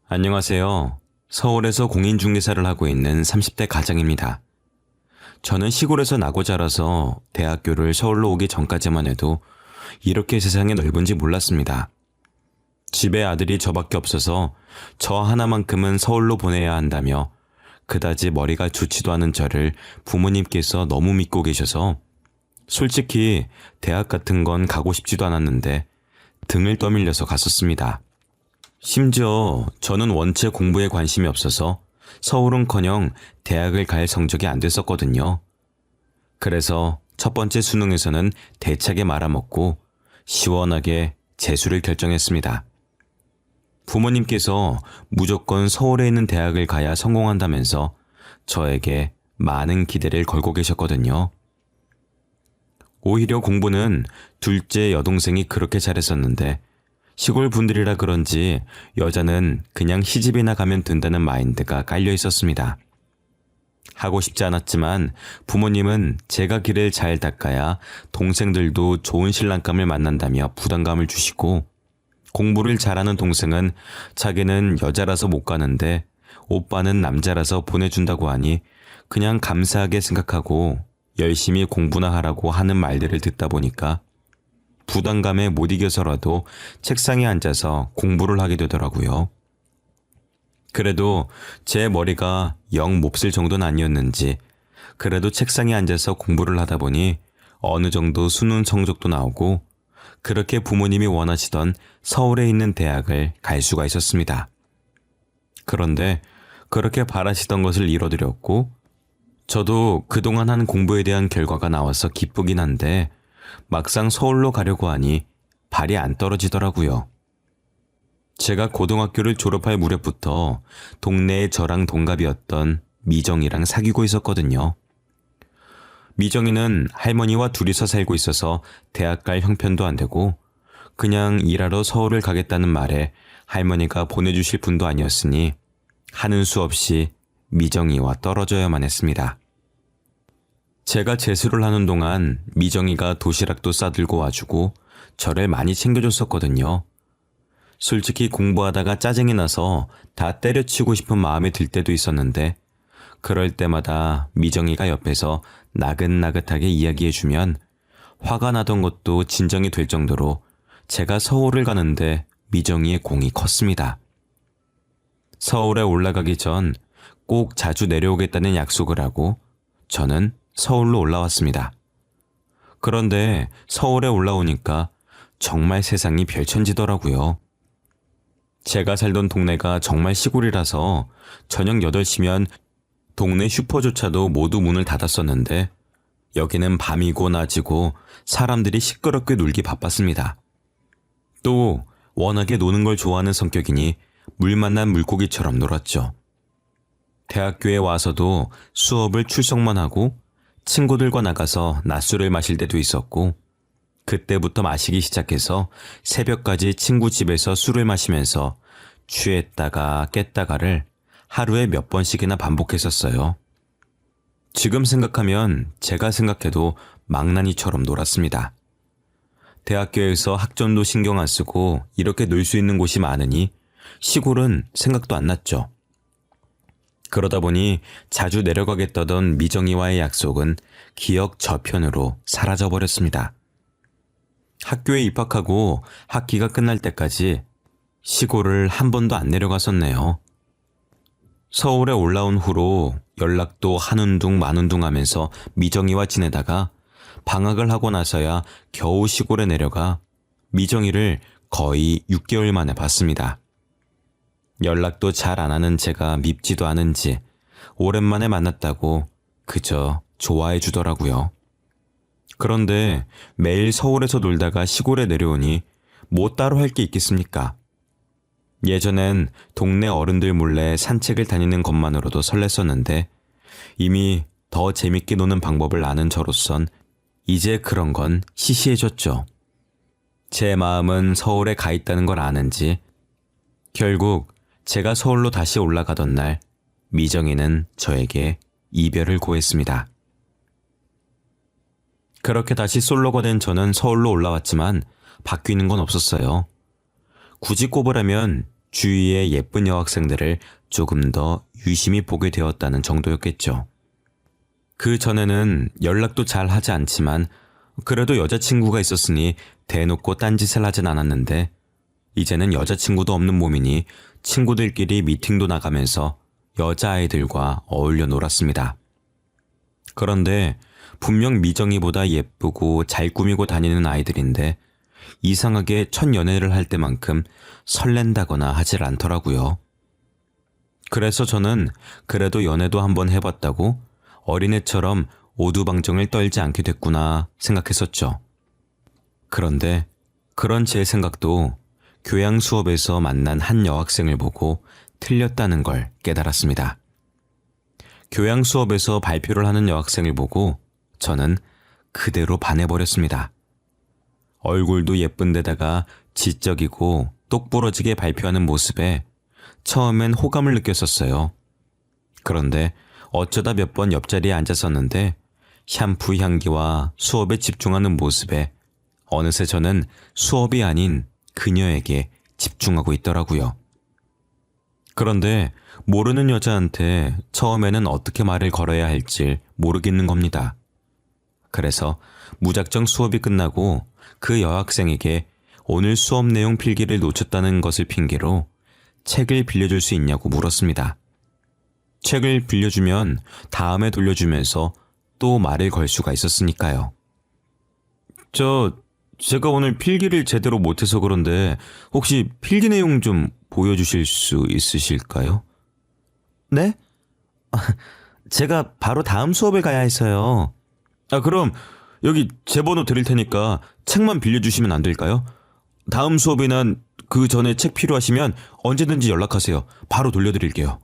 안녕하세요. 서울에서 공인중개사를 하고 있는 30대 가장입니다. 저는 시골에서 나고 자라서 대학교를 서울로 오기 전까지만 해도 이렇게 세상이 넓은지 몰랐습니다. 집에 아들이 저밖에 없어서 저 하나만큼은 서울로 보내야 한다며 그다지 머리가 좋지도 않은 저를 부모님께서 너무 믿고 계셔서 솔직히 대학 같은 건 가고 싶지도 않았는데 등을 떠밀려서 갔었습니다. 심지어 저는 원체 공부에 관심이 없어서 서울은커녕 대학을 갈 성적이 안 됐었거든요. 그래서 첫 번째 수능에서는 대차게 말아먹고 시원하게 재수를 결정했습니다. 부모님께서 무조건 서울에 있는 대학을 가야 성공한다면서 저에게 많은 기대를 걸고 계셨거든요. 오히려 공부는 둘째 여동생이 그렇게 잘했었는데 시골 분들이라 그런지 여자는 그냥 시집이나 가면 된다는 마인드가 깔려 있었습니다. 하고 싶지 않았지만 부모님은 제가 길을 잘 닦아야 동생들도 좋은 신랑감을 만난다며 부담감을 주시고, 공부를 잘하는 동생은 자기는 여자라서 못 가는데 오빠는 남자라서 보내준다고 하니 그냥 감사하게 생각하고 열심히 공부나 하라고 하는 말들을 듣다 보니까 부담감에 못 이겨서라도 책상에 앉아서 공부를 하게 되더라고요. 그래도 제 머리가 영 몹쓸 정도는 아니었는지 그래도 책상에 앉아서 공부를 하다 보니 어느 정도 수능 성적도 나오고 그렇게 부모님이 원하시던 서울에 있는 대학을 갈 수가 있었습니다. 그런데 그렇게 바라시던 것을 이뤄드렸고 저도 그동안 한 공부에 대한 결과가 나와서 기쁘긴 한데 막상 서울로 가려고 하니 발이 안 떨어지더라고요. 제가 고등학교를 졸업할 무렵부터 동네에 저랑 동갑이었던 미정이랑 사귀고 있었거든요. 미정이는 할머니와 둘이서 살고 있어서 대학 갈 형편도 안 되고 그냥 일하러 서울을 가겠다는 말에 할머니가 보내주실 분도 아니었으니 하는 수 없이 미정이와 떨어져야만 했습니다. 제가 재수를 하는 동안 미정이가 도시락도 싸들고 와주고 저를 많이 챙겨줬었거든요. 솔직히 공부하다가 짜증이 나서 다 때려치우고 싶은 마음이 들 때도 있었는데 그럴 때마다 미정이가 옆에서 나긋나긋하게 이야기해주면 화가 나던 것도 진정이 될 정도로 제가 서울을 가는데 미정이의 공이 컸습니다. 서울에 올라가기 전 꼭 자주 내려오겠다는 약속을 하고 저는 서울로 올라왔습니다. 그런데 서울에 올라오니까 정말 세상이 별천지더라고요. 제가 살던 동네가 정말 시골이라서 저녁 8시면 동네 슈퍼조차도 모두 문을 닫았었는데 여기는 밤이고 낮이고 사람들이 시끄럽게 놀기 바빴습니다. 또 워낙에 노는 걸 좋아하는 성격이니 물 만난 물고기처럼 놀았죠. 대학교에 와서도 수업을 출석만 하고 친구들과 나가서 낮술을 마실 때도 있었고 그때부터 마시기 시작해서 새벽까지 친구 집에서 술을 마시면서 취했다가 깼다가를 하루에 몇 번씩이나 반복했었어요. 지금 생각하면 제가 생각해도 망나니처럼 놀았습니다. 대학교에서 학점도 신경 안 쓰고 이렇게 놀 수 있는 곳이 많으니 시골은 생각도 안 났죠. 그러다 보니 자주 내려가겠다던 미정이와의 약속은 기억 저편으로 사라져버렸습니다. 학교에 입학하고 학기가 끝날 때까지 시골을 한 번도 안 내려갔었네요. 서울에 올라온 후로 연락도 한운둥 만운둥 하면서 미정이와 지내다가 방학을 하고 나서야 겨우 시골에 내려가 미정이를 거의 6개월 만에 봤습니다. 연락도 잘 안 하는 제가 밉지도 않은지 오랜만에 만났다고 그저 좋아해 주더라고요. 그런데 매일 서울에서 놀다가 시골에 내려오니 뭐 따로 할 게 있겠습니까? 예전엔 동네 어른들 몰래 산책을 다니는 것만으로도 설렜었는데 이미 더 재밌게 노는 방법을 아는 저로선 이제 그런 건 시시해졌죠. 제 마음은 서울에 가 있다는 걸 아는지 결국 제가 서울로 다시 올라가던 날 미정이는 저에게 이별을 고했습니다. 그렇게 다시 솔로가 된 저는 서울로 올라왔지만 바뀌는 건 없었어요. 굳이 꼽으라면 주위의 예쁜 여학생들을 조금 더 유심히 보게 되었다는 정도였겠죠. 그 전에는 연락도 잘 하지 않지만 그래도 여자친구가 있었으니 대놓고 딴짓을 하진 않았는데 이제는 여자친구도 없는 몸이니 친구들끼리 미팅도 나가면서 여자아이들과 어울려 놀았습니다. 그런데 분명 미정이보다 예쁘고 잘 꾸미고 다니는 아이들인데 이상하게 첫 연애를 할 때만큼 설렌다거나 하질 않더라고요. 그래서 저는 그래도 연애도 한번 해봤다고 어린애처럼 오두방정을 떨지 않게 됐구나 생각했었죠. 그런데 그런 제 생각도 교양 수업에서 만난 한 여학생을 보고 틀렸다는 걸 깨달았습니다. 교양 수업에서 발표를 하는 여학생을 보고 저는 그대로 반해버렸습니다. 얼굴도 예쁜데다가 지적이고 똑부러지게 발표하는 모습에 처음엔 호감을 느꼈었어요. 그런데 어쩌다 몇 번 옆자리에 앉았었는데 샴푸 향기와 수업에 집중하는 모습에 어느새 저는 수업이 아닌 그녀에게 집중하고 있더라고요. 그런데 모르는 여자한테 처음에는 어떻게 말을 걸어야 할지 모르겠는 겁니다. 그래서 무작정 수업이 끝나고 그 여학생에게 오늘 수업 내용 필기를 놓쳤다는 것을 핑계로 책을 빌려줄 수 있냐고 물었습니다. 책을 빌려주면 다음에 돌려주면서 또 말을 걸 수가 있었으니까요. 제가 오늘 필기를 제대로 못해서 그런데 혹시 필기 내용 좀 보여주실 수 있으실까요? 네? 제가 바로 다음 수업을 가야 해서요. 그럼 여기 제 번호 드릴 테니까 책만 빌려주시면 안 될까요? 다음 수업이나 그 전에 책 필요하시면 언제든지 연락하세요. 바로 돌려드릴게요.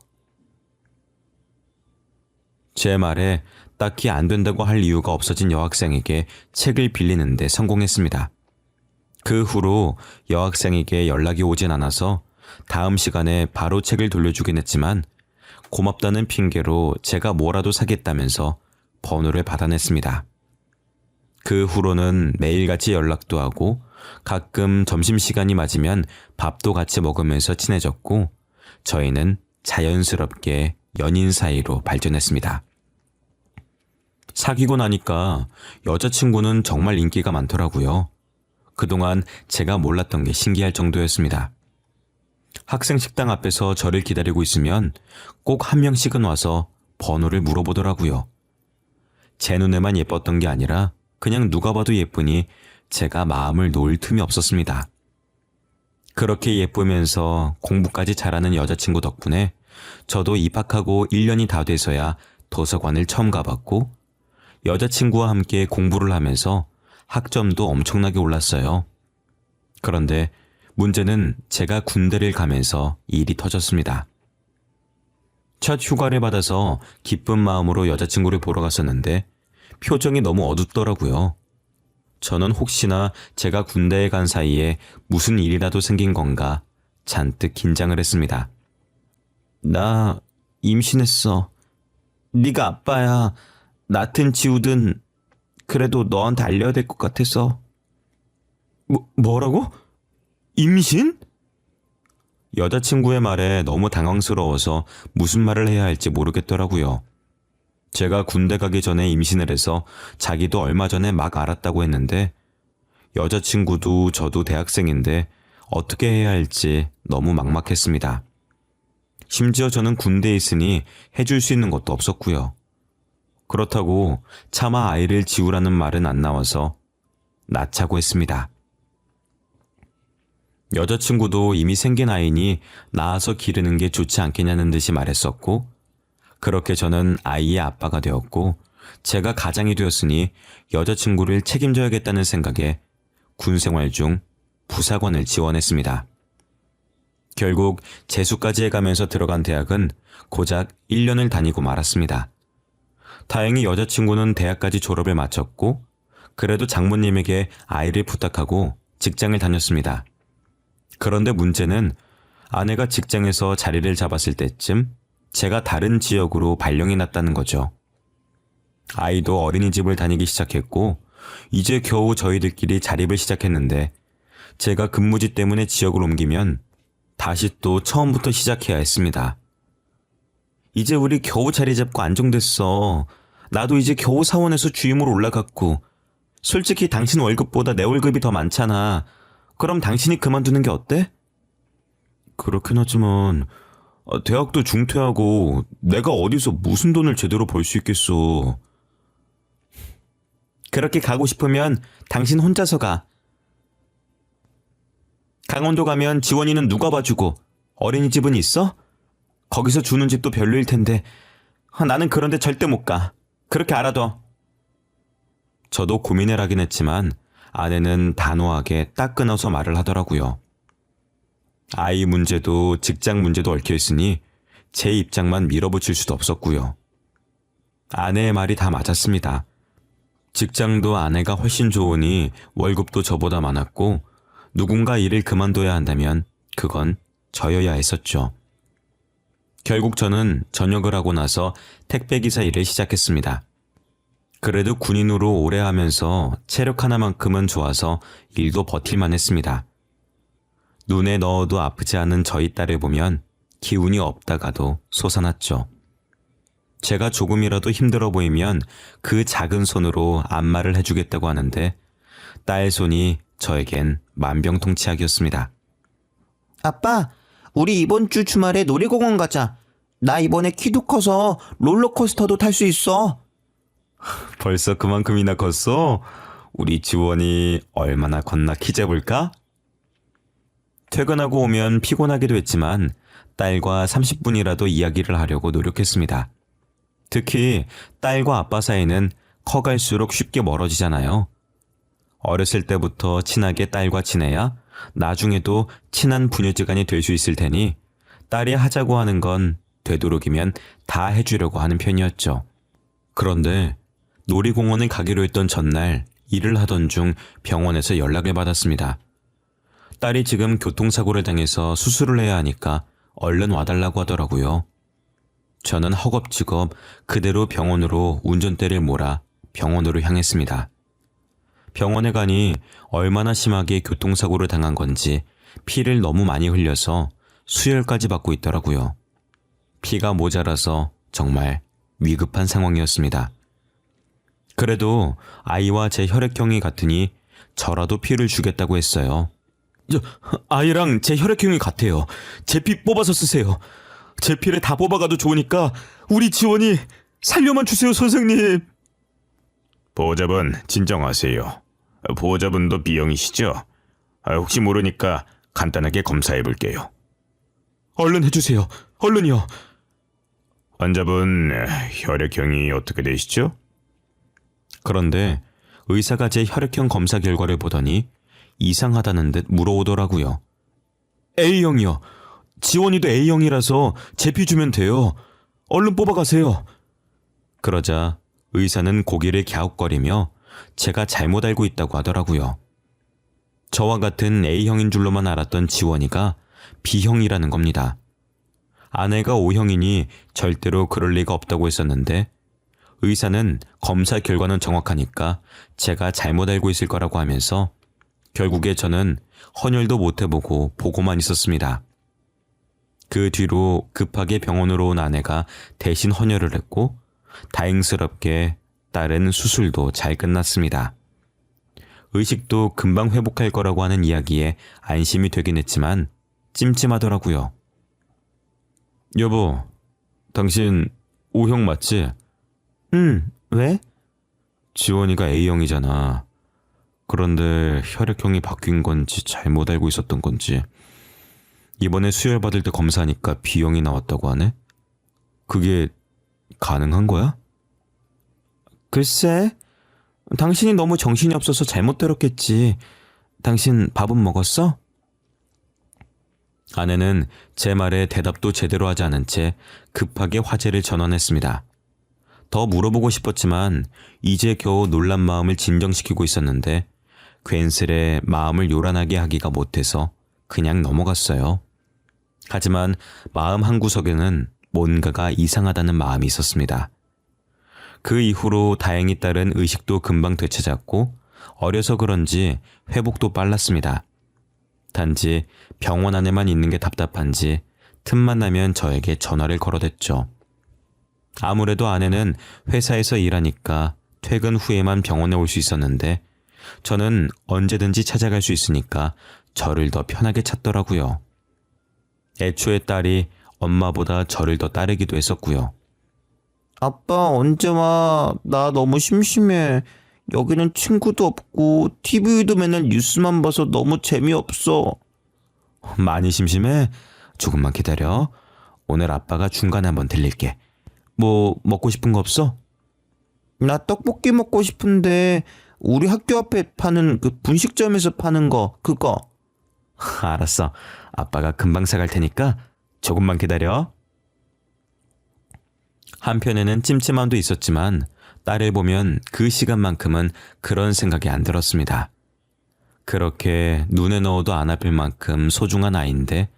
제 말에 딱히 안 된다고 할 이유가 없어진 여학생에게 책을 빌리는데 성공했습니다. 그 후로 여학생에게 연락이 오진 않아서 다음 시간에 바로 책을 돌려주긴 했지만 고맙다는 핑계로 제가 뭐라도 사겠다면서 번호를 받아냈습니다. 그 후로는 매일같이 연락도 하고 가끔 점심시간이 맞으면 밥도 같이 먹으면서 친해졌고 저희는 자연스럽게 연인 사이로 발전했습니다. 사귀고 나니까 여자친구는 정말 인기가 많더라고요. 그동안 제가 몰랐던 게 신기할 정도였습니다. 학생 식당 앞에서 저를 기다리고 있으면 꼭 한 명씩은 와서 번호를 물어보더라고요. 제 눈에만 예뻤던 게 아니라 그냥 누가 봐도 예쁘니 제가 마음을 놓을 틈이 없었습니다. 그렇게 예쁘면서 공부까지 잘하는 여자친구 덕분에 저도 입학하고 1년이 다 돼서야 도서관을 처음 가봤고 여자친구와 함께 공부를 하면서 학점도 엄청나게 올랐어요. 그런데 문제는 제가 군대를 가면서 일이 터졌습니다. 첫 휴가를 받아서 기쁜 마음으로 여자친구를 보러 갔었는데 표정이 너무 어둡더라고요. 저는 혹시나 제가 군대에 간 사이에 무슨 일이라도 생긴 건가 잔뜩 긴장을 했습니다. 나 임신했어. 네가 아빠야. 낳든 지우든 그래도 너한테 알려야 될 것 같아서. 뭐라고? 임신? 여자친구의 말에 너무 당황스러워서 무슨 말을 해야 할지 모르겠더라고요. 제가 군대 가기 전에 임신을 해서 자기도 얼마 전에 막 알았다고 했는데 여자친구도 저도 대학생인데 어떻게 해야 할지 너무 막막했습니다. 심지어 저는 군대에 있으니 해줄 수 있는 것도 없었고요. 그렇다고 차마 아이를 지우라는 말은 안 나와서 낳자고 했습니다. 여자친구도 이미 생긴 아이니 낳아서 기르는 게 좋지 않겠냐는 듯이 말했었고 그렇게 저는 아이의 아빠가 되었고 제가 가장이 되었으니 여자친구를 책임져야겠다는 생각에 군생활 중 부사관을 지원했습니다. 결국 재수까지 해가면서 들어간 대학은 고작 1년을 다니고 말았습니다. 다행히 여자친구는 대학까지 졸업을 마쳤고 그래도 장모님에게 아이를 부탁하고 직장을 다녔습니다. 그런데 문제는 아내가 직장에서 자리를 잡았을 때쯤 제가 다른 지역으로 발령이 났다는 거죠. 아이도 어린이집을 다니기 시작했고 이제 겨우 저희들끼리 자립을 시작했는데 제가 근무지 때문에 지역을 옮기면 다시 또 처음부터 시작해야 했습니다. 이제 우리 겨우 자리 잡고 안정됐어. 나도 이제 겨우 사원에서 주임으로 올라갔고, 솔직히 당신 월급보다 내 월급이 더 많잖아. 그럼 당신이 그만두는 게 어때? 그렇긴 하지만 대학도 중퇴하고 내가 어디서 무슨 돈을 제대로 벌 수 있겠어. 그렇게 가고 싶으면 당신 혼자서 가. 강원도 가면 지원이는 누가 봐주고 어린이집은 있어? 거기서 주는 집도 별로일 텐데 나는 그런데 절대 못 가. 그렇게 알아둬. 저도 고민을 하긴 했지만 아내는 단호하게 딱 끊어서 말을 하더라고요. 아이 문제도 직장 문제도 얽혀 있으니 제 입장만 밀어붙일 수도 없었고요. 아내의 말이 다 맞았습니다. 직장도 아내가 훨씬 좋으니 월급도 저보다 많았고 누군가 일을 그만둬야 한다면 그건 저여야 했었죠. 결국 저는 전역을 하고 나서 택배기사 일을 시작했습니다. 그래도 군인으로 오래 하면서 체력 하나만큼은 좋아서 일도 버틸만 했습니다. 눈에 넣어도 아프지 않은 저희 딸을 보면 기운이 없다가도 솟아났죠. 제가 조금이라도 힘들어 보이면 그 작은 손으로 안마를 해주겠다고 하는데 딸 손이 저에겐 만병통치약이었습니다. 아빠, 우리 이번 주 주말에 놀이공원 가자. 나 이번에 키도 커서 롤러코스터도 탈 수 있어. 벌써 그만큼이나 컸어? 우리 지원이 얼마나 컸나 키 재볼까? 퇴근하고 오면 피곤하기도 했지만 딸과 30분이라도 이야기를 하려고 노력했습니다. 특히 딸과 아빠 사이는 커갈수록 쉽게 멀어지잖아요. 어렸을 때부터 친하게 딸과 지내야 나중에도 친한 부녀지간이 될 수 있을 테니 딸이 하자고 하는 건 되도록이면 다 해주려고 하는 편이었죠. 그런데 놀이공원을 가기로 했던 전날 일을 하던 중 병원에서 연락을 받았습니다. 딸이 지금 교통사고를 당해서 수술을 해야 하니까 얼른 와달라고 하더라고요. 저는 허겁지겁 그대로 병원으로 운전대를 몰아 병원으로 향했습니다. 병원에 가니 얼마나 심하게 교통사고를 당한 건지 피를 너무 많이 흘려서 수혈까지 받고 있더라고요. 피가 모자라서 정말 위급한 상황이었습니다. 그래도 아이와 제 혈액형이 같으니 저라도 피를 주겠다고 했어요. 아이랑 제 혈액형이 같아요. 제 피 뽑아서 쓰세요. 제 피를 다 뽑아가도 좋으니까 우리 지원이 살려만 주세요, 선생님. 보호자분 진정하세요. 보호자분도 B형이시죠? 혹시 모르니까 간단하게 검사해 볼게요. 얼른 해주세요. 얼른요. 환자분 혈액형이 어떻게 되시죠? 그런데 의사가 제 혈액형 검사 결과를 보더니 이상하다는 듯 물어오더라고요. A형이요. 지원이도 A형이라서 제 피 주면 돼요. 얼른 뽑아가세요. 그러자 의사는 고개를 갸웃거리며 제가 잘못 알고 있다고 하더라고요. 저와 같은 A형인 줄로만 알았던 지원이가 B형이라는 겁니다. 아내가 O형이니 절대로 그럴 리가 없다고 했었는데 의사는 검사 결과는 정확하니까 제가 잘못 알고 있을 거라고 하면서 결국에 저는 헌혈도 못 해보고 보고만 있었습니다. 그 뒤로 급하게 병원으로 온 아내가 대신 헌혈을 했고 다행스럽게 딸은 수술도 잘 끝났습니다. 의식도 금방 회복할 거라고 하는 이야기에 안심이 되긴 했지만 찜찜하더라고요. 여보, 당신 O형 맞지? 왜? 지원이가 A형이잖아. 그런데 혈액형이 바뀐 건지 잘못 알고 있었던 건지 이번에 수혈 받을 때 검사하니까 B형이 나왔다고 하네? 그게 가능한 거야? 글쎄, 당신이 너무 정신이 없어서 잘못 들었겠지. 당신 밥은 먹었어? 아내는 제 말에 대답도 제대로 하지 않은 채 급하게 화제를 전환했습니다. 더 물어보고 싶었지만 이제 겨우 놀란 마음을 진정시키고 있었는데 괜스레 마음을 요란하게 하기가 못해서 그냥 넘어갔어요. 하지만 마음 한구석에는 뭔가가 이상하다는 마음이 있었습니다. 그 이후로 다행히 딸은 의식도 금방 되찾았고 어려서 그런지 회복도 빨랐습니다. 단지 병원 안에만 있는 게 답답한지 틈만 나면 저에게 전화를 걸어댔죠. 아무래도 아내는 회사에서 일하니까 퇴근 후에만 병원에 올 수 있었는데 저는 언제든지 찾아갈 수 있으니까 저를 더 편하게 찾더라고요. 애초에 딸이 엄마보다 저를 더 따르기도 했었고요. 아빠 언제 와? 나 너무 심심해. 여기는 친구도 없고 TV도 맨날 뉴스만 봐서 너무 재미없어. 많이 심심해? 조금만 기다려. 오늘 아빠가 중간에 한번 들릴게. 뭐 먹고 싶은 거 없어? 나 떡볶이 먹고 싶은데 우리 학교 앞에 파는 그 분식점에서 파는 거 그거. 알았어. 아빠가 금방 사갈 테니까 조금만 기다려. 한편에는 찜찜함도 있었지만 딸을 보면 그 시간만큼은 그런 생각이 안 들었습니다. 그렇게 눈에 넣어도 안 아플 만큼 소중한 아이인데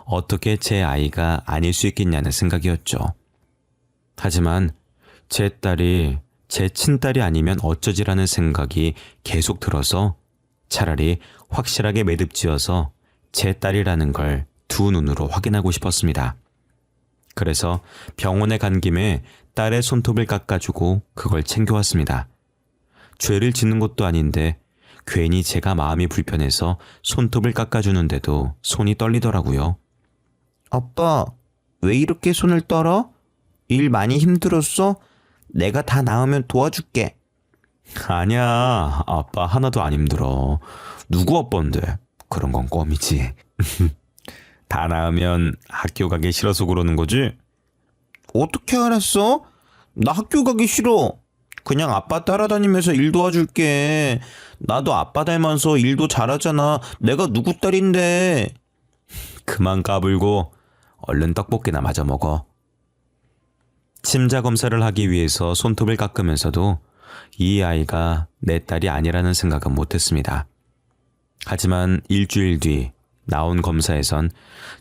어떻게 제 아이가 아닐 수 있겠냐는 생각이었죠. 하지만 제 딸이 제 친딸이 아니면 어쩌지라는 생각이 계속 들어서 차라리 확실하게 매듭지어서 제 딸이라는 걸 두 눈으로 확인하고 싶었습니다. 그래서 병원에 간 김에 딸의 손톱을 깎아주고 그걸 챙겨왔습니다. 죄를 짓는 것도 아닌데 괜히 제가 마음이 불편해서 손톱을 깎아주는데도 손이 떨리더라고요. 아빠 왜 이렇게 손을 떨어? 일 많이 힘들었어? 내가 다 나으면 도와줄게. 아니야, 아빠 하나도 안 힘들어. 누구 아빠인데? 그런 건 껌이지. 다 나으면 학교 가기 싫어서 그러는 거지? 어떻게 알았어? 나 학교 가기 싫어. 그냥 아빠 따라다니면서 일 도와줄게. 나도 아빠 닮아서 일도 잘하잖아. 내가 누구 딸인데. 그만 까불고 얼른 떡볶이나 마저 먹어. 침자 검사를 하기 위해서 손톱을 깎으면서도 이 아이가 내 딸이 아니라는 생각은 못했습니다. 하지만 일주일 뒤 나온 검사에선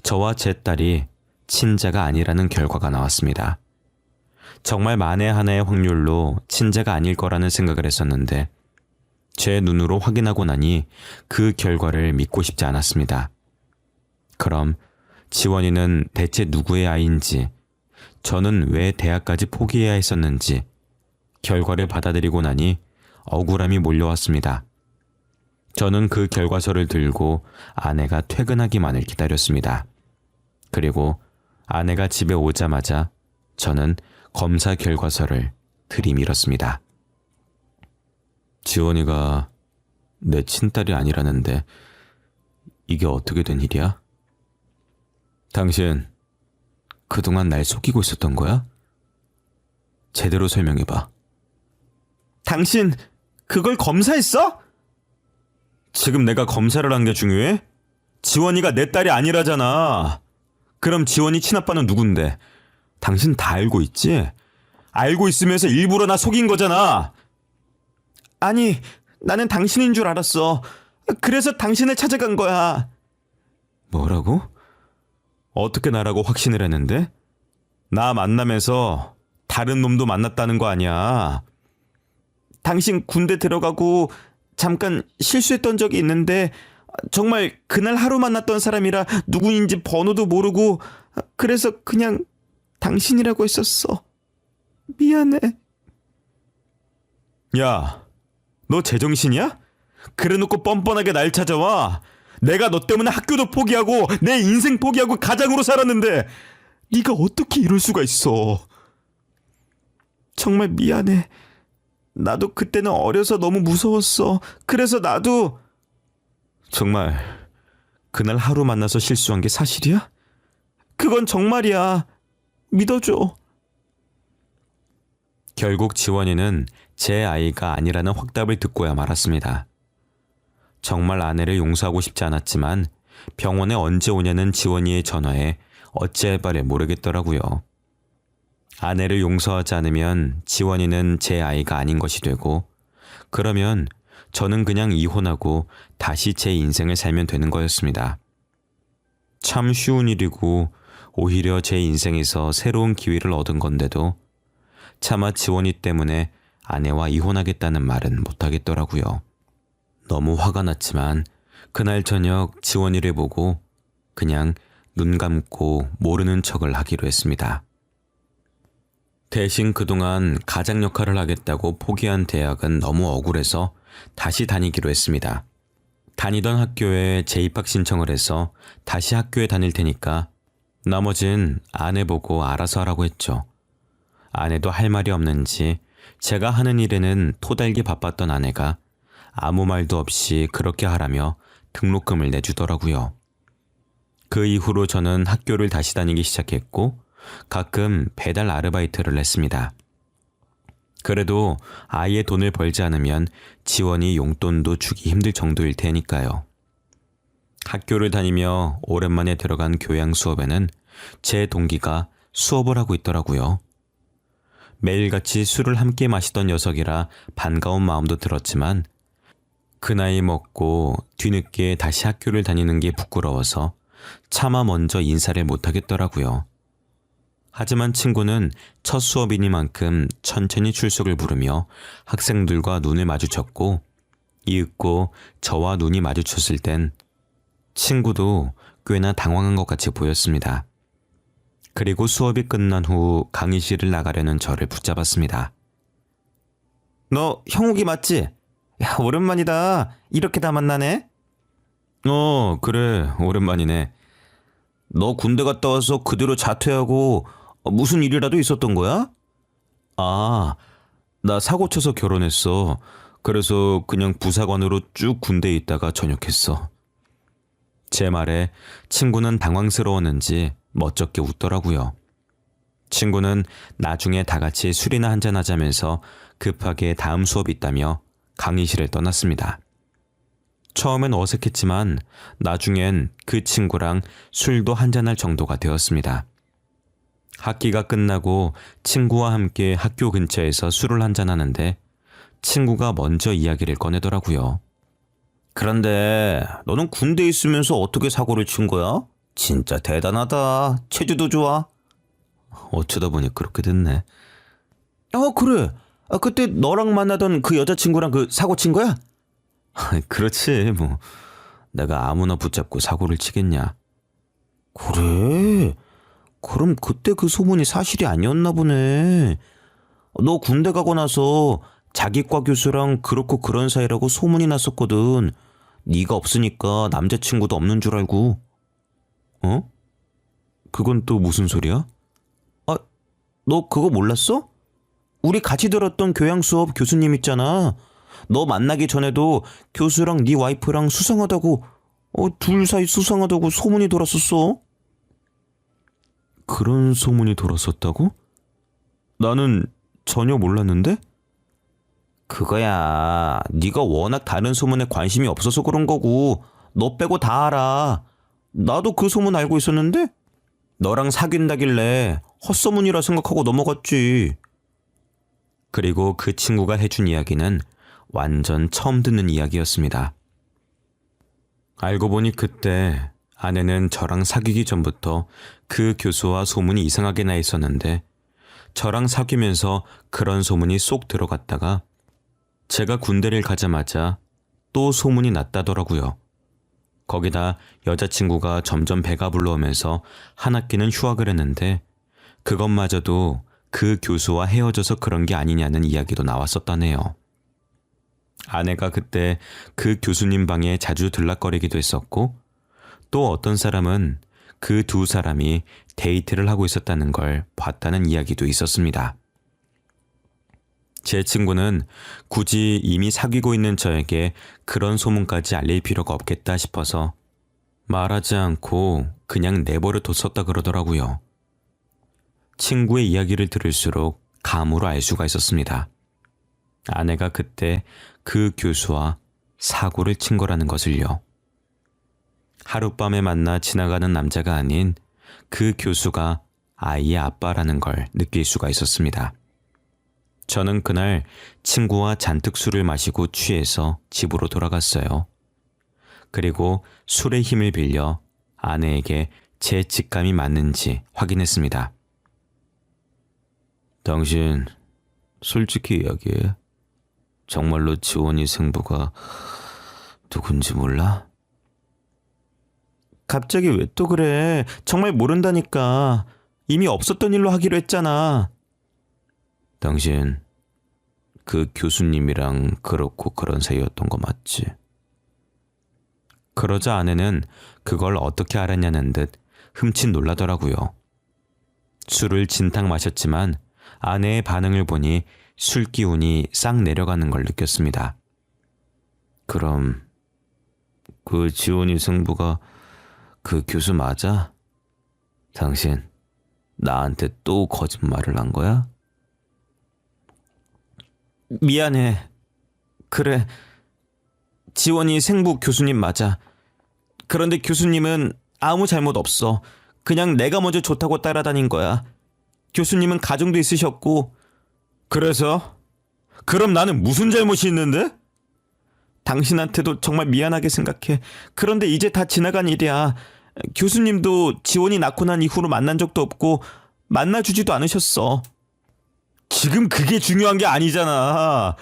저와 제 딸이 친자가 아니라는 결과가 나왔습니다. 정말 만에 하나의 확률로 친자가 아닐 거라는 생각을 했었는데 제 눈으로 확인하고 나니 그 결과를 믿고 싶지 않았습니다. 그럼 지원이는 대체 누구의 아이인지, 저는 왜 대학까지 포기해야 했었는지 결과를 받아들이고 나니 억울함이 몰려왔습니다. 저는 그 결과서를 들고 아내가 퇴근하기만을 기다렸습니다. 그리고 아내가 집에 오자마자 저는 검사 결과서를 들이밀었습니다. 지원이가 내 친딸이 아니라는데 이게 어떻게 된 일이야? 당신 그동안 날 속이고 있었던 거야? 제대로 설명해봐. 당신 그걸 검사했어? 지금 내가 검사를 한 게 중요해? 지원이가 내 딸이 아니라잖아. 그럼 지원이 친아빠는 누군데? 당신 다 알고 있지? 알고 있으면서 일부러 나 속인 거잖아. 아니, 나는 당신인 줄 알았어. 그래서 당신을 찾아간 거야. 뭐라고? 어떻게 나라고 확신을 했는데? 나 만나면서 다른 놈도 만났다는 거 아니야. 당신 군대 들어가고 잠깐 실수했던 적이 있는데 정말 그날 하루 만났던 사람이라 누구인지 번호도 모르고 그래서 그냥 당신이라고 했었어. 미안해. 야, 너 제정신이야? 그래놓고 뻔뻔하게 날 찾아와. 내가 너 때문에 학교도 포기하고 내 인생 포기하고 가장으로 살았는데 네가 어떻게 이럴 수가 있어. 정말 미안해. 나도 그때는 어려서 너무 무서웠어. 그래서 나도. 정말 그날 하루 만나서 실수한 게 사실이야? 그건 정말이야. 믿어줘. 결국 지원이는 제 아이가 아니라는 확답을 듣고야 말았습니다. 정말 아내를 용서하고 싶지 않았지만 병원에 언제 오냐는 지원이의 전화에 어찌할 바를 모르겠더라고요. 아내를 용서하지 않으면 지원이는 제 아이가 아닌 것이 되고 그러면 저는 그냥 이혼하고 다시 제 인생을 살면 되는 거였습니다. 참 쉬운 일이고 오히려 제 인생에서 새로운 기회를 얻은 건데도 차마 지원이 때문에 아내와 이혼하겠다는 말은 못하겠더라고요. 너무 화가 났지만 그날 저녁 지원이를 보고 그냥 눈 감고 모르는 척을 하기로 했습니다. 대신 그동안 가장 역할을 하겠다고 포기한 대학은 너무 억울해서 다시 다니기로 했습니다. 다니던 학교에 재입학 신청을 해서 다시 학교에 다닐 테니까 나머진 아내 보고 알아서 하라고 했죠. 아내도 할 말이 없는지 제가 하는 일에는 토달기 바빴던 아내가 아무 말도 없이 그렇게 하라며 등록금을 내주더라고요. 그 이후로 저는 학교를 다시 다니기 시작했고 가끔 배달 아르바이트를 했습니다. 그래도 아이의 돈을 벌지 않으면 지원이 용돈도 주기 힘들 정도일 테니까요. 학교를 다니며 오랜만에 들어간 교양 수업에는 제 동기가 수업을 하고 있더라고요. 매일같이 술을 함께 마시던 녀석이라 반가운 마음도 들었지만 그 나이 먹고 뒤늦게 다시 학교를 다니는 게 부끄러워서 차마 먼저 인사를 못하겠더라고요. 하지만 친구는 첫 수업이니만큼 천천히 출석을 부르며 학생들과 눈을 마주쳤고 이윽고 저와 눈이 마주쳤을 땐 친구도 꽤나 당황한 것 같이 보였습니다. 그리고 수업이 끝난 후 강의실을 나가려는 저를 붙잡았습니다. 너 형욱이 맞지? 야, 오랜만이다. 이렇게 다 만나네? 그래, 오랜만이네. 너 군대 갔다 와서 그대로 자퇴하고 무슨 일이라도 있었던 거야? 나 사고 쳐서 결혼했어. 그래서 그냥 부사관으로 쭉 군대에 있다가 전역했어. 제 말에 친구는 당황스러웠는지 멋쩍게 웃더라고요. 친구는 나중에 다 같이 술이나 한잔하자면서 급하게 다음 수업이 있다며 강의실을 떠났습니다. 처음엔 어색했지만 나중엔 그 친구랑 술도 한잔할 정도가 되었습니다. 학기가 끝나고 친구와 함께 학교 근처에서 술을 한잔하는데 친구가 먼저 이야기를 꺼내더라고요. 그런데 너는 군대에 있으면서 어떻게 사고를 친 거야? 진짜 대단하다. 체주도 좋아. 어쩌다 보니 그렇게 됐네. 그래. 그때 너랑 만나던 그 여자친구랑 그 사고 친 거야? 그렇지 뭐. 내가 아무나 붙잡고 사고를 치겠냐. 그래. 그럼 그때 그 소문이 사실이 아니었나 보네. 너 군대 가고 나서 자기과 교수랑 그렇고 그런 사이라고 소문이 났었거든. 네가 없으니까 남자친구도 없는 줄 알고. 그건 또 무슨 소리야? 너 그거 몰랐어? 우리 같이 들었던 교양 수업 교수님 있잖아. 너 만나기 전에도 교수랑 네 와이프랑 수상하다고 둘 사이 수상하다고 소문이 돌았었어. 그런 소문이 돌았었다고? 나는 전혀 몰랐는데? 그거야. 네가 워낙 다른 소문에 관심이 없어서 그런 거고 너 빼고 다 알아. 나도 그 소문 알고 있었는데 너랑 사귄다길래 헛소문이라 생각하고 넘어갔지. 그리고 그 친구가 해준 이야기는 완전 처음 듣는 이야기였습니다. 알고 보니 그때 아내는 저랑 사귀기 전부터 그 교수와 소문이 이상하게 나 있었는데 저랑 사귀면서 그런 소문이 쏙 들어갔다가 제가 군대를 가자마자 또 소문이 났다더라고요. 거기다 여자친구가 점점 배가 불러오면서 한 학기는 휴학을 했는데 그것마저도 그 교수와 헤어져서 그런 게 아니냐는 이야기도 나왔었다네요. 아내가 그때 그 교수님 방에 자주 들락거리기도 했었고 또 어떤 사람은 그 두 사람이 데이트를 하고 있었다는 걸 봤다는 이야기도 있었습니다. 제 친구는 굳이 이미 사귀고 있는 저에게 그런 소문까지 알릴 필요가 없겠다 싶어서 말하지 않고 그냥 내버려 뒀었다 그러더라고요. 친구의 이야기를 들을수록 감으로 알 수가 있었습니다. 아내가 그때 그 교수와 사고를 친 거라는 것을요. 하룻밤에 만나 지나가는 남자가 아닌 그 교수가 아이의 아빠라는 걸 느낄 수가 있었습니다. 저는 그날 친구와 잔뜩 술을 마시고 취해서 집으로 돌아갔어요. 그리고 술의 힘을 빌려 아내에게 제 직감이 맞는지 확인했습니다. 당신 솔직히 이야기해. 정말로 지원이 생부가 누군지 몰라? 갑자기 왜 또 그래? 정말 모른다니까. 이미 없었던 일로 하기로 했잖아. 당신 그 교수님이랑 그렇고 그런 사이였던 거 맞지? 그러자 아내는 그걸 어떻게 알았냐는 듯 흠칫 놀라더라고요. 술을 진탕 마셨지만 아내의 반응을 보니 술 기운이 싹 내려가는 걸 느꼈습니다. 그럼 그 지원이 승부가 그 교수 맞아? 당신 나한테 또 거짓말을 한 거야? 미안해. 그래. 지원이 생부 교수님 맞아. 그런데 교수님은 아무 잘못 없어. 그냥 내가 먼저 좋다고 따라다닌 거야. 교수님은 가정도 있으셨고. 그래서? 그럼 나는 무슨 잘못이 있는데? 당신한테도 정말 미안하게 생각해. 그런데 이제 다 지나간 일이야. 교수님도 지원이 낳고 난 이후로 만난 적도 없고 만나주지도 않으셨어. 지금 그게 중요한 게 아니잖아.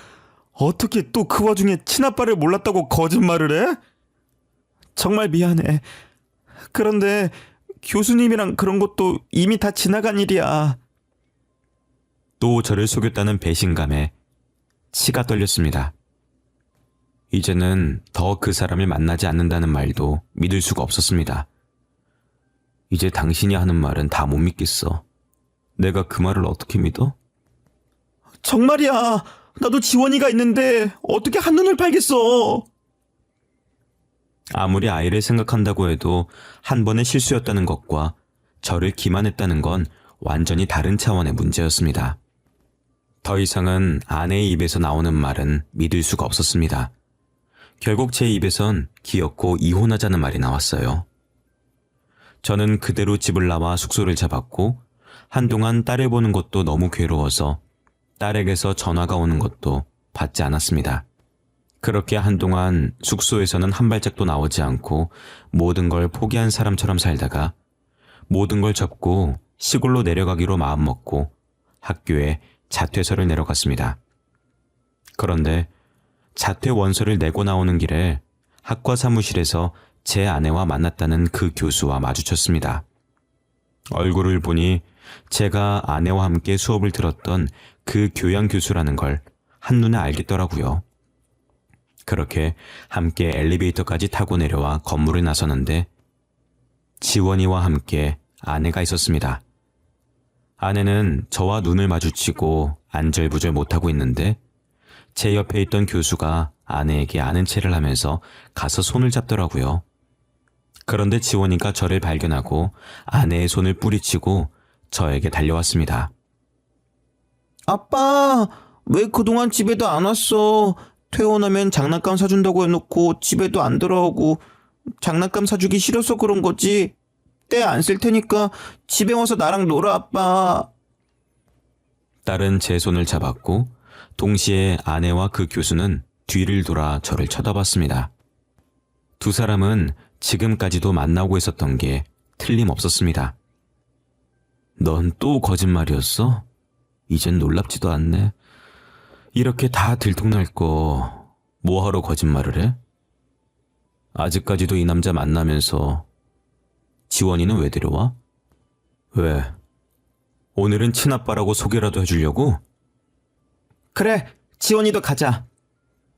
어떻게 또 그 와중에 친아빠를 몰랐다고 거짓말을 해? 정말 미안해. 그런데 교수님이랑 그런 것도 이미 다 지나간 일이야. 또 저를 속였다는 배신감에 치가 떨렸습니다. 이제는 더 그 사람을 만나지 않는다는 말도 믿을 수가 없었습니다. 이제 당신이 하는 말은 다 못 믿겠어. 내가 그 말을 어떻게 믿어? 정말이야. 나도 지원이가 있는데 어떻게 한눈을 팔겠어. 아무리 아이를 생각한다고 해도 한 번의 실수였다는 것과 저를 기만했다는 건 완전히 다른 차원의 문제였습니다. 더 이상은 아내의 입에서 나오는 말은 믿을 수가 없었습니다. 결국 제 입에선 기어코 이혼하자는 말이 나왔어요. 저는 그대로 집을 나와 숙소를 잡았고 한동안 딸을 보는 것도 너무 괴로워서 딸에게서 전화가 오는 것도 받지 않았습니다. 그렇게 한동안 숙소에서는 한 발짝도 나오지 않고 모든 걸 포기한 사람처럼 살다가 모든 걸 접고 시골로 내려가기로 마음먹고 학교에 자퇴서를 내러 갔습니다. 그런데 자퇴 원서를 내고 나오는 길에 학과 사무실에서 제 아내와 만났다는 그 교수와 마주쳤습니다. 얼굴을 보니 제가 아내와 함께 수업을 들었던 그 교양 교수라는 걸 한눈에 알겠더라고요. 그렇게 함께 엘리베이터까지 타고 내려와 건물을 나서는데 지원이와 함께 아내가 있었습니다. 아내는 저와 눈을 마주치고 안절부절 못하고 있는데 제 옆에 있던 교수가 아내에게 아는 체를 하면서 가서 손을 잡더라고요. 그런데 지원이가 저를 발견하고 아내의 손을 뿌리치고 저에게 달려왔습니다. 아빠, 왜 그동안 집에도 안 왔어? 퇴원하면 장난감 사준다고 해놓고 집에도 안 들어오고 장난감 사주기 싫어서 그런 거지. 때 안 쓸 테니까 집에 와서 나랑 놀아, 아빠. 딸은 제 손을 잡았고 동시에 아내와 그 교수는 뒤를 돌아 저를 쳐다봤습니다. 두 사람은 지금까지도 만나고 있었던 게 틀림없었습니다. 넌 또 거짓말이었어? 이젠 놀랍지도 않네. 이렇게 다 들통날 거 뭐하러 거짓말을 해? 아직까지도 이 남자 만나면서 지원이는 왜 데려와? 왜? 오늘은 친아빠라고 소개라도 해주려고? 그래, 지원이도 가자.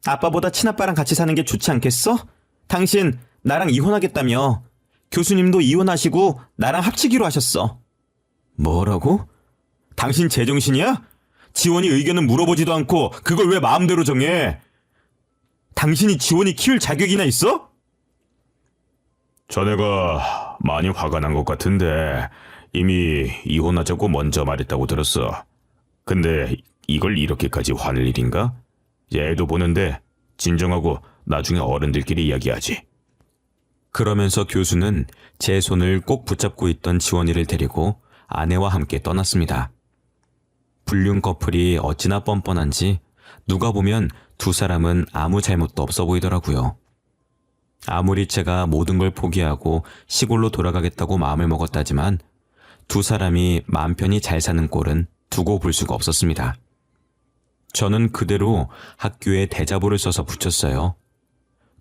아빠보다 친아빠랑 같이 사는 게 좋지 않겠어? 당신 나랑 이혼하겠다며. 교수님도 이혼하시고 나랑 합치기로 하셨어. 뭐라고? 당신 제정신이야? 지원이 의견은 물어보지도 않고 그걸 왜 마음대로 정해? 당신이 지원이 키울 자격이나 있어? 자네가 많이 화가 난 것 같은데 이미 이혼하자고 먼저 말했다고 들었어. 근데 이걸 이렇게까지 화낼 일인가? 애도 보는데 진정하고 나중에 어른들끼리 이야기하지. 그러면서 교수는 제 손을 꼭 붙잡고 있던 지원이를 데리고 아내와 함께 떠났습니다. 불륜 커플이 어찌나 뻔뻔한지 누가 보면 두 사람은 아무 잘못도 없어 보이더라고요. 아무리 제가 모든 걸 포기하고 시골로 돌아가겠다고 마음을 먹었다지만 두 사람이 마음 편히 잘 사는 꼴은 두고 볼 수가 없었습니다. 저는 그대로 학교에 대자보를 써서 붙였어요.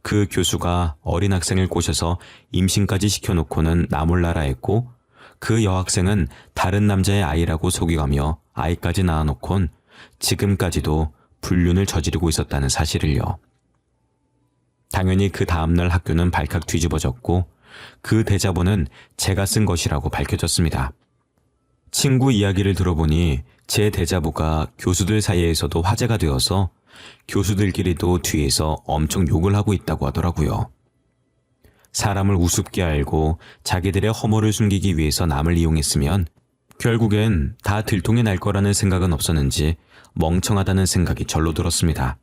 그 교수가 어린 학생을 꼬셔서 임신까지 시켜놓고는 나몰라라 했고 그 여학생은 다른 남자의 아이라고 속이가며 아이까지 낳아놓곤 지금까지도 불륜을 저지르고 있었다는 사실을요. 당연히 그 다음날 학교는 발칵 뒤집어졌고 그 대자보는 제가 쓴 것이라고 밝혀졌습니다. 친구 이야기를 들어보니 제 대자보가 교수들 사이에서도 화제가 되어서 교수들끼리도 뒤에서 엄청 욕을 하고 있다고 하더라고요. 사람을 우습게 알고 자기들의 허물을 숨기기 위해서 남을 이용했으면 결국엔 다 들통이 날 거라는 생각은 없었는지 멍청하다는 생각이 절로 들었습니다.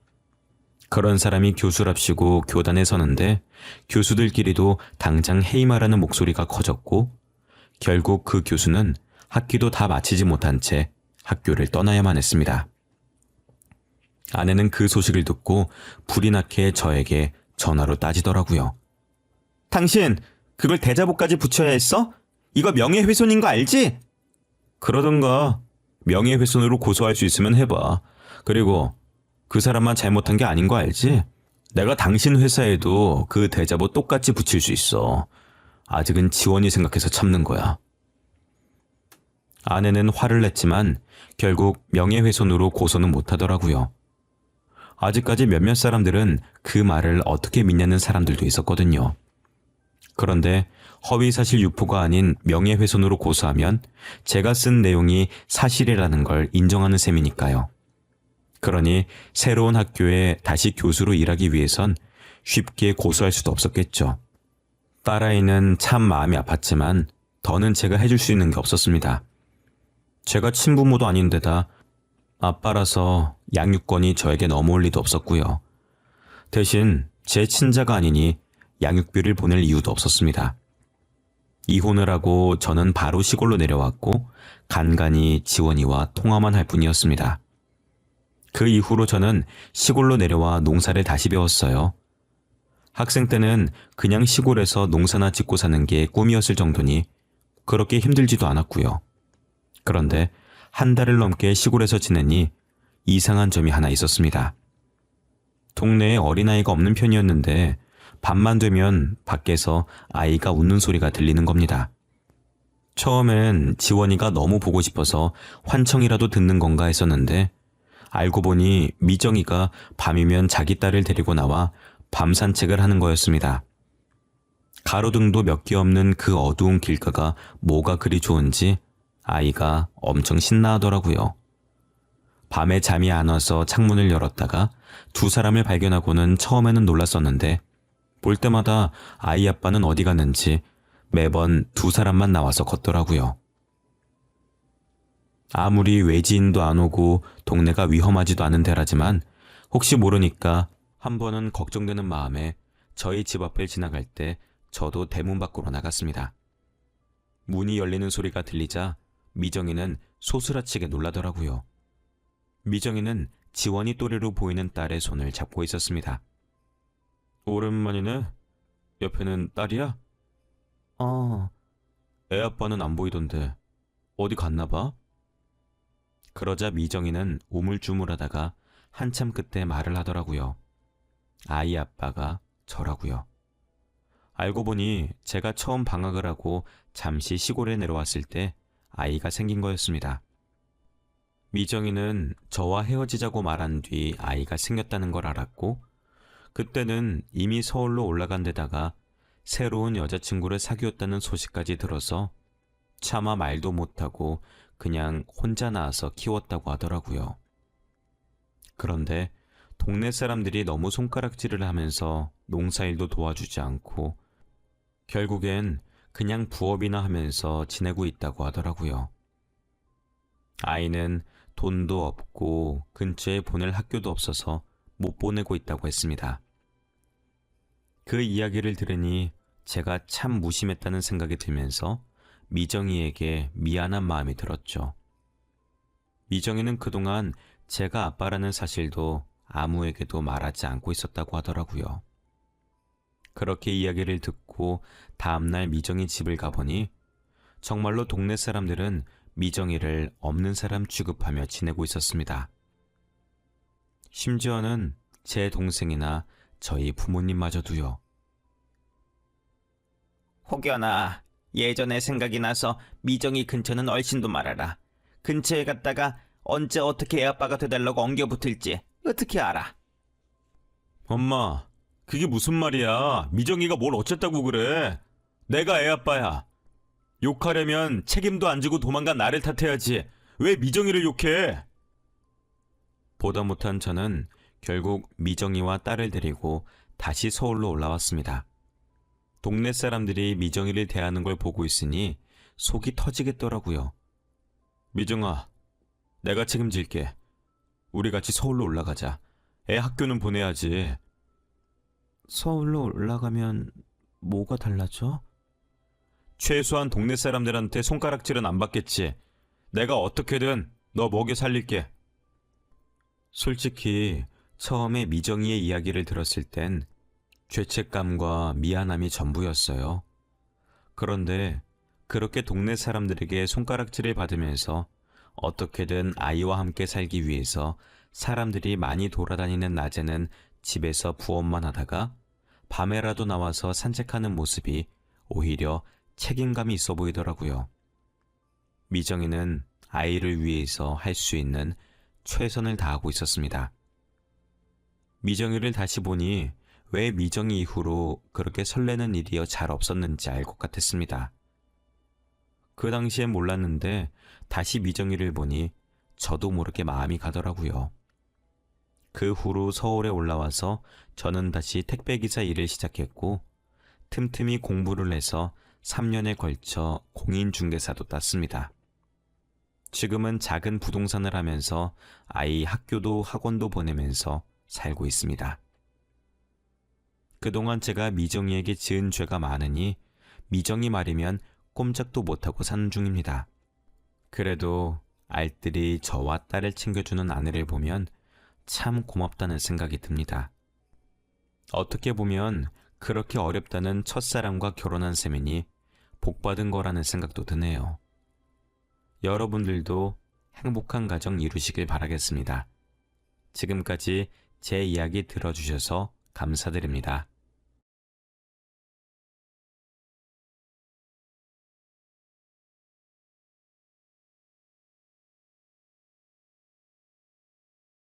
그런 사람이 교수랍시고 교단에 서는데 교수들끼리도 당장 해임하라는 목소리가 커졌고 결국 그 교수는 학기도 다 마치지 못한 채 학교를 떠나야만 했습니다. 아내는 그 소식을 듣고 불이 나게 저에게 전화로 따지더라고요. 당신 그걸 대자보까지 붙여야 했어? 이거 명예훼손인 거 알지? 그러던가 명예훼손으로 고소할 수 있으면 해봐. 그리고 그 사람만 잘못한 게 아닌 거 알지? 내가 당신 회사에도 그 대자보 똑같이 붙일 수 있어. 아직은 지원이 생각해서 참는 거야. 아내는 화를 냈지만 결국 명예훼손으로 고소는 못하더라고요. 아직까지 몇몇 사람들은 그 말을 어떻게 믿냐는 사람들도 있었거든요. 그런데 허위사실 유포가 아닌 명예훼손으로 고소하면 제가 쓴 내용이 사실이라는 걸 인정하는 셈이니까요. 그러니 새로운 학교에 다시 교수로 일하기 위해선 쉽게 고소할 수도 없었겠죠. 딸아이는 참 마음이 아팠지만 더는 제가 해줄 수 있는 게 없었습니다. 제가 친부모도 아닌데다 아빠라서 양육권이 저에게 넘어올 리도 없었고요. 대신 제 친자가 아니니 양육비를 보낼 이유도 없었습니다. 이혼을 하고 저는 바로 시골로 내려왔고 간간히 지원이와 통화만 할 뿐이었습니다. 그 이후로 저는 시골로 내려와 농사를 다시 배웠어요. 학생 때는 그냥 시골에서 농사나 짓고 사는 게 꿈이었을 정도니 그렇게 힘들지도 않았고요. 그런데 한 달을 넘게 시골에서 지내니 이상한 점이 하나 있었습니다. 동네에 어린아이가 없는 편이었는데 밤만 되면 밖에서 아이가 웃는 소리가 들리는 겁니다. 처음엔 지원이가 너무 보고 싶어서 환청이라도 듣는 건가 했었는데 알고 보니 미정이가 밤이면 자기 딸을 데리고 나와 밤 산책을 하는 거였습니다. 가로등도 몇 개 없는 그 어두운 길가가 뭐가 그리 좋은지 아이가 엄청 신나하더라고요. 밤에 잠이 안 와서 창문을 열었다가 두 사람을 발견하고는 처음에는 놀랐었는데 볼 때마다 아이 아빠는 어디 갔는지 매번 두 사람만 나와서 걷더라고요. 아무리 외지인도 안 오고 동네가 위험하지도 않은 데라지만 혹시 모르니까 한 번은 걱정되는 마음에 저희 집 앞을 지나갈 때 저도 대문 밖으로 나갔습니다. 문이 열리는 소리가 들리자 미정이는 소스라치게 놀라더라고요. 미정이는 지원이 또래로 보이는 딸의 손을 잡고 있었습니다. 오랜만이네? 옆에는 딸이야? 애 아빠는 안 보이던데 어디 갔나 봐? 그러자 미정이는 우물쭈물하다가 한참 끝에 말을 하더라고요. 아이 아빠가 저라고요. 알고 보니 제가 처음 방학을 하고 잠시 시골에 내려왔을 때 아이가 생긴 거였습니다. 미정이는 저와 헤어지자고 말한 뒤 아이가 생겼다는 걸 알았고 그때는 이미 서울로 올라간 데다가 새로운 여자친구를 사귀었다는 소식까지 들어서 차마 말도 못하고 그냥 혼자 낳아서 키웠다고 하더라고요. 그런데 동네 사람들이 너무 손가락질을 하면서 농사일도 도와주지 않고 결국엔 그냥 부업이나 하면서 지내고 있다고 하더라고요. 아이는 돈도 없고 근처에 보낼 학교도 없어서 못 보내고 있다고 했습니다. 그 이야기를 들으니 제가 참 무심했다는 생각이 들면서 미정이에게 미안한 마음이 들었죠. 미정이는 그동안 제가 아빠라는 사실도 아무에게도 말하지 않고 있었다고 하더라고요. 그렇게 이야기를 듣고 다음날 미정이 집을 가보니 정말로 동네 사람들은 미정이를 없는 사람 취급하며 지내고 있었습니다. 심지어는 제 동생이나 저희 부모님마저도요. 혹여나 예전에 생각이 나서 미정이 근처는 얼씬도 말아라. 근처에 갔다가 언제 어떻게 애아빠가 돼달라고 엉겨붙을지 어떻게 알아? 엄마, 그게 무슨 말이야? 미정이가 뭘 어쨌다고 그래? 내가 애 아빠야. 욕하려면 책임도 안 지고 도망간 나를 탓해야지. 왜 미정이를 욕해? 보다 못한 저는 결국 미정이와 딸을 데리고 다시 서울로 올라왔습니다. 동네 사람들이 미정이를 대하는 걸 보고 있으니 속이 터지겠더라고요. 미정아, 내가 책임질게. 우리 같이 서울로 올라가자. 애 학교는 보내야지. 서울로 올라가면 뭐가 달라져? 최소한 동네 사람들한테 손가락질은 안 받겠지. 내가 어떻게든 너 먹여 살릴게. 솔직히 처음에 미정이의 이야기를 들었을 땐 죄책감과 미안함이 전부였어요. 그런데 그렇게 동네 사람들에게 손가락질을 받으면서 어떻게든 아이와 함께 살기 위해서 사람들이 많이 돌아다니는 낮에는 집에서 부업만 하다가 밤에라도 나와서 산책하는 모습이 오히려 책임감이 있어 보이더라고요. 미정이는 아이를 위해서 할 수 있는 최선을 다하고 있었습니다. 미정이를 다시 보니 왜 미정이 이후로 그렇게 설레는 일이 잘 없었는지 알 것 같았습니다. 그 당시엔 몰랐는데 다시 미정이를 보니 저도 모르게 마음이 가더라고요. 그 후로 서울에 올라와서 저는 다시 택배기사 일을 시작했고 틈틈이 공부를 해서 3년에 걸쳐 공인중개사도 땄습니다. 지금은 작은 부동산을 하면서 아이 학교도 학원도 보내면서 살고 있습니다. 그동안 제가 미정이에게 지은 죄가 많으니 미정이 말이면 꼼짝도 못하고 사는 중입니다. 그래도 알뜰히 저와 딸을 챙겨주는 아내를 보면 참 고맙다는 생각이 듭니다. 어떻게 보면 그렇게 어렵다는 첫사랑과 결혼한 셈이니 복받은 거라는 생각도 드네요. 여러분들도 행복한 가정 이루시길 바라겠습니다. 지금까지 제 이야기 들어주셔서 감사드립니다.